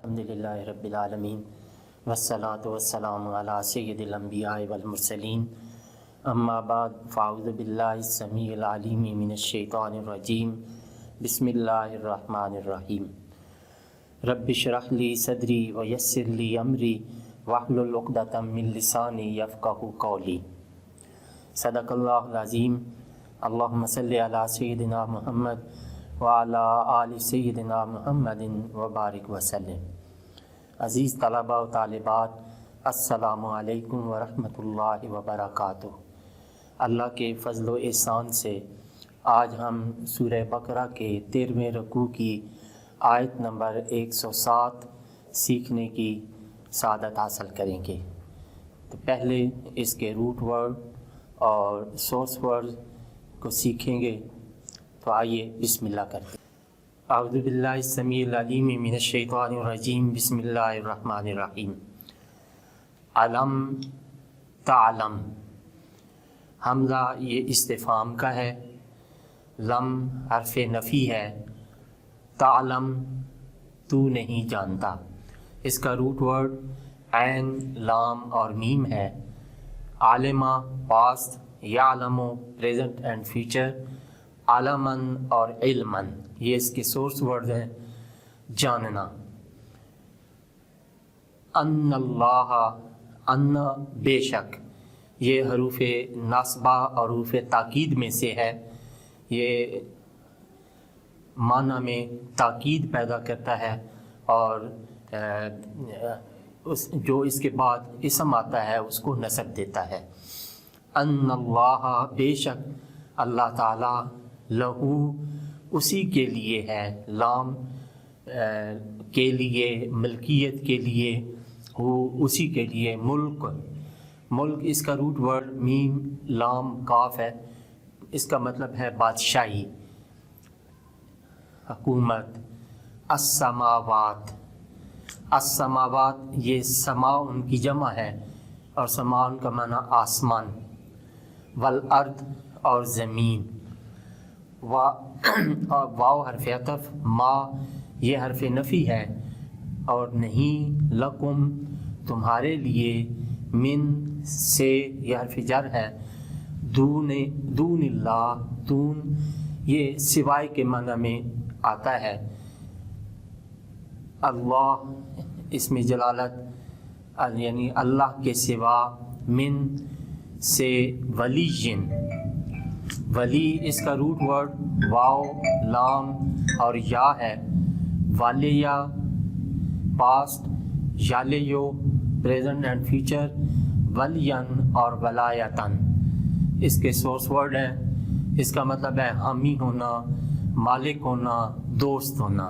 الحمدللہ رب العالمین والصلاة والسلام علی سید الانبیاء والمرسلین اما بعد فاعوذ باللہ السمیع العلیم من الشیطان الرجیم بسم اللہ الرحمن الرحیم رب اشرح لی صدری ویسر لی امری واحلل عقدۃ من لسانی یفقہوا قولی۔ صدق اللہ العظیم۔ اللہم صلی علی سیدنا محمد وعلی آل سیدنا محمد وبارک وسلم۔ عزیز طلباء و طالبات، السلام علیکم ورحمۃ اللہ وبرکاتہ۔ اللہ کے فضل و احسان سے آج ہم سورہ بقرہ کے 13ویں رکوع کی آیت نمبر 107 سیکھنے کی سعادت حاصل کریں گے۔ تو پہلے اس کے روٹ ورڈ اور سورس ورڈ کو سیکھیں گے، تو آئیے بسم اللہ کرتے ہیں۔ اعوذ باللہ السمیع العلیم من الشیطان الرجیم، بسم اللہ الرحمن الرحیم۔ علم تعلم، حمزہ یہ استفہام کا ہے، لم حرف نفی ہے، تعلم تو نہیں جانتا۔ اس کا روٹ ورڈ عین لام اور میم ہے۔ عالمہ پاسٹ، یعلم پریزنٹ اینڈ فیوچر، علمن اور علمن یہ اس کے سورس ورڈ ہیں، جاننا۔ ان اللہ، ان بے شک، یہ حروف ناصبہ اور حروف تاکید میں سے ہے، یہ معنی میں تاکید پیدا کرتا ہے، اور جو اس کے بعد اسم آتا ہے اس کو نسب دیتا ہے۔ ان اللہ، بے شک اللہ تعالیٰ، لہو اسی کے لیے ہے، لام کے لیے، ملکیت کے لیے، ہو اسی کے لیے، ملک، ملک اس کا روٹ ورڈ میم لام کاف ہے، اس کا مطلب ہے بادشاہی، حکومت۔ السماوات، السماوات یہ سما ان کی جمع ہے، اور سما ان کا معنی آسمان، والارض اور زمین، واو حرف عطف، ما یہ حرف نفی ہے، اور نہیں، لکم تمہارے لیے، من سے یہ حرف جر ہے، دون اللہ، دون یہ سوائے کے معنی میں آتا ہے۔ اللہ اس میں جلالت یعنی اللہ کے سوا، من سے ولی جن، ولی اس کا روٹ ورڈ واو لام اور یا ہے، والیہ پاسٹ، یالیو پریزنٹ اینڈ فیوچر، ولین اور ولایتن اس کے سورس ورڈ ہیں، اس کا مطلب ہے حامی ہونا، مالک ہونا، دوست ہونا۔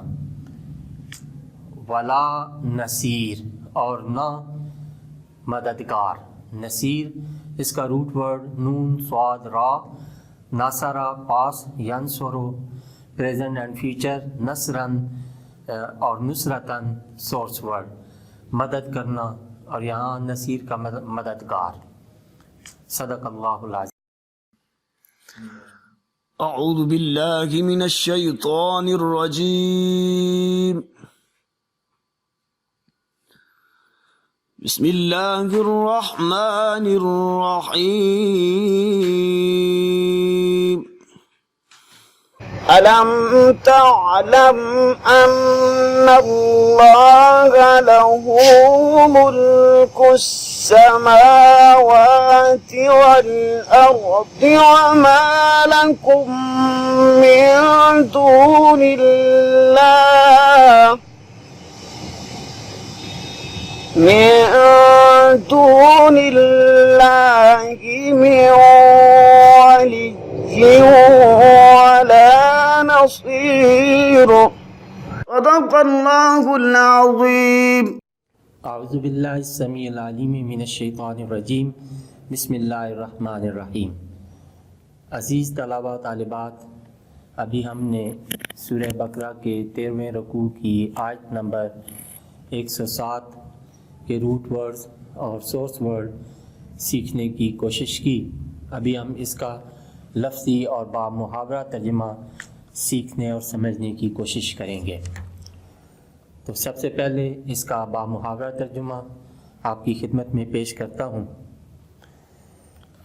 ولا نصیر اور نہ مددگار، نصیر اس کا روٹ ورڈ نون صاد را، ناصرہ پاس، ینصرو پریزنٹ اینڈ فیوچر، نصرن اور نصرتن سورس ورڈ، مدد کرنا، اور یہاں نصیر کا مددگار۔ صدق اللہ العظیم۔ اعوذ باللہ من الشیطان الرجیم، بسم اللہ الرحمن الرحیم۔ ألم تعلم أن الله له ملك السماوات والأرض وما لكم من دون الله من ولي ولا نصير۔ صدق اللہ العظیم۔ اعوذ باللہ السمیع العلیم من الشیطان الرجیم، بسم اللہ الرحمن الرحیم۔ عزیز طلباء و طالبات، ابھی ہم نے سورہ بقرہ کے 13ویں رکوع کی آیت نمبر 107 کے روٹ ورڈز اور سورس ورڈ سیکھنے کی کوشش کی۔ ابھی ہم اس کا لفظی اور با محاورہ ترجمہ سیکھنے اور سمجھنے کی کوشش کریں گے۔ تو سب سے پہلے اس کا بامحاورہ ترجمہ آپ کی خدمت میں پیش کرتا ہوں۔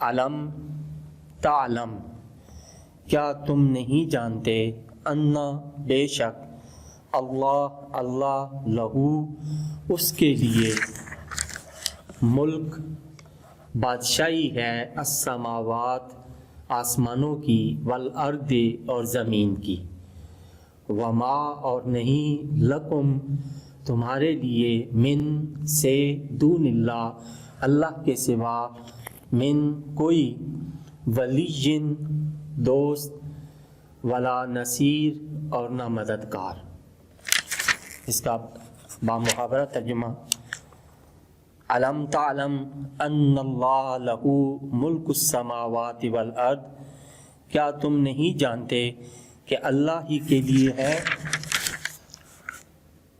علم تعلم، کیا تم نہیں جانتے، انا بے شک، اللہ لہو اس کے لیے، ملک بادشاہی ہے، السماوات آسمانوں کی، والارض اور زمین کی، وما اور نہیں، لکم تمہارے لیے، من سے، دون اللہ کے سوا، من کوئی، ولی دوست، ولا نصیر اور نہ مددگار۔ اس کا بامحاورہ ترجمہ، علم تعلم ان اللہ لہو ملک السماوات والارض، کیا تم نہیں جانتے کہ اللہ ہی کے لیے ہے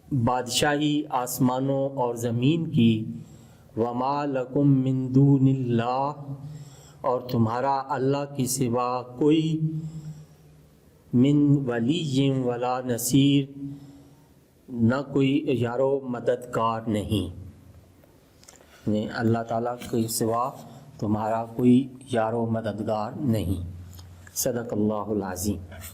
بادشاہی آسمانوں اور زمین کی، وما لکم من دون اللہ اور تمہارا اللہ کے سوا کوئی، من ولی ولا نصیر نہ کوئی یار و مددگار نہیں، یعنی اللہ تعالیٰ کے سوا تمہارا کوئی یار و مددگار نہیں۔ صدق اللہ العظیم۔